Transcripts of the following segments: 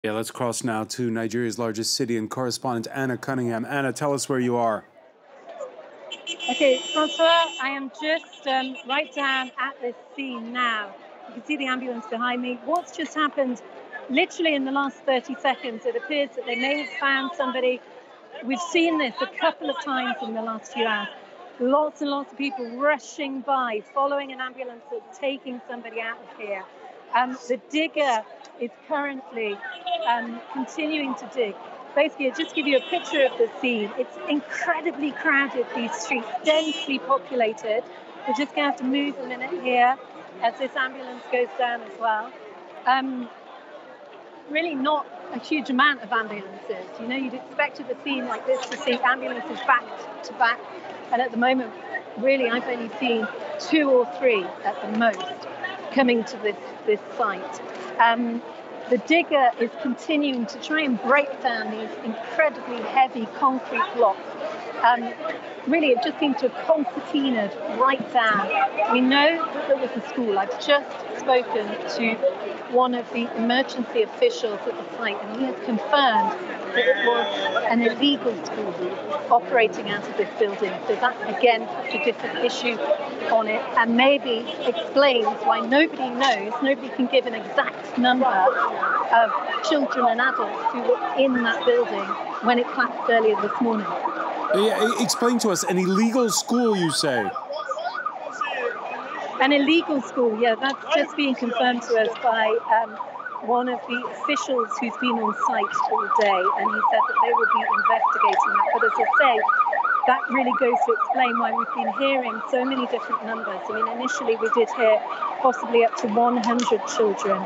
Yeah, let's cross now to Nigeria's largest city and correspondent Anna Cunningham. Anna, tell us where you are. Okay, François, I am just right down at this scene now. You can see the ambulance behind me. What's just happened, literally in the last 30 seconds, it appears that they may have found somebody. We've seen this a couple of times in the last few hours. Lots and lots of people rushing by, following an ambulance that's taking somebody out of here. The digger is currently continuing to dig. Basically, I'll just give you a picture of the scene. It's incredibly crowded, these streets, densely populated. We're just going to have to move a minute here as this ambulance goes down as well. Really not a huge amount of ambulances. You know, you'd expect at a scene like this to see ambulances back to back. And at the moment, really, I've only seen 2 or 3 at the most coming to this site. The digger is continuing to try and break down these incredibly heavy concrete blocks. Really, it just seems to have concertinaed right down. We know that there was a school. I've just spoken to one of the emergency officials at the site, and he has confirmed that it was an illegal school operating out of this building. So that, again, puts a different issue on it, and maybe explains why nobody knows, nobody can give an exact number of children and adults who were in that building when it collapsed earlier this morning. Yeah, explain to us, an illegal school, you say? An illegal school, yeah, that's just being confirmed to us by one of the officials who's been on site all day, and he said that they will be investigating that. But as I say, that really goes to explain why we've been hearing so many different numbers. I mean, initially we did hear possibly up to 100 children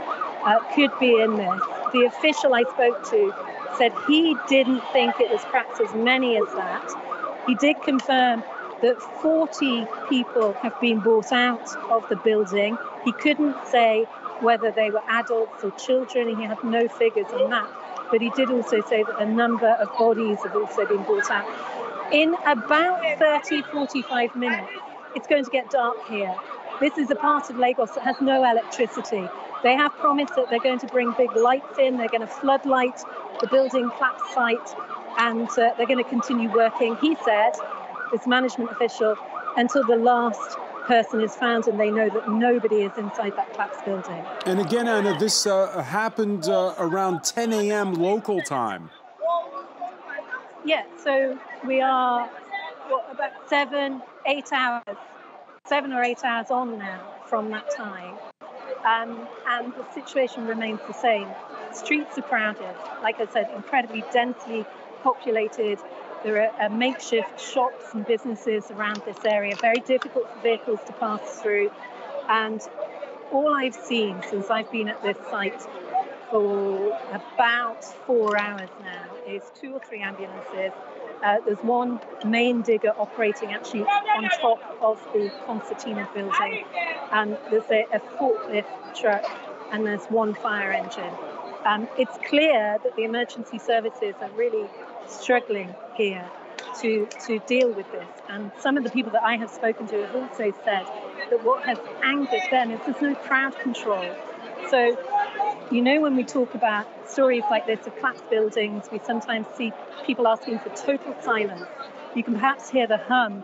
could be in this. The official I spoke to said he didn't think it was perhaps as many as that. He did confirm that 40 people have been brought out of the building. He couldn't say whether they were adults or children. He had no figures on that. But he did also say that a number of bodies have also been brought out. In about 30, 45 minutes, it's going to get dark here. This is a part of Lagos that has no electricity. They have promised that they're going to bring big lights in. They're going to floodlight the building collapse site, and they're going to continue working, he said, this management official, until the last person is found and they know that nobody is inside that collapsed building. And again, Anna, this happened around 10 a.m. local time. Yeah, so we are, about 7 or 8 hours on now from that time. And the situation remains the same. Streets are crowded, like I said, incredibly densely populated. There are makeshift shops and businesses around this area, very difficult for vehicles to pass through. And all I've seen since I've been at this site for about 4 hours now is 2 or 3 ambulances. There's one main digger operating actually on top of the concertina building. And there's a forklift truck, and there's one fire engine. It's clear that the emergency services are really struggling here to deal with this. And some of the people that I have spoken to have also said that what has angered them is there's no crowd control. So, you know, when we talk about stories like this of collapsed buildings, we sometimes see people asking for total silence. You can perhaps hear the hum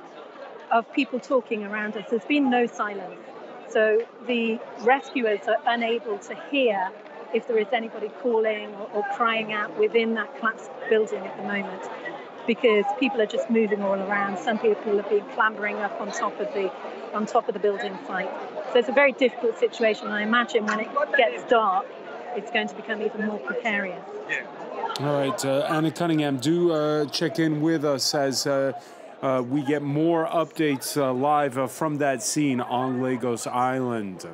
of people talking around us. There's been no silence. So the rescuers are unable to hear if there is anybody calling or crying out within that collapsed building at the moment, because people are just moving all around. Some people have been clambering up on top of the building site. So it's a very difficult situation. I imagine when it gets dark, it's going to become even more precarious. All right, Anna Cunningham, do check in with us as we get more updates live from that scene on Lagos Island.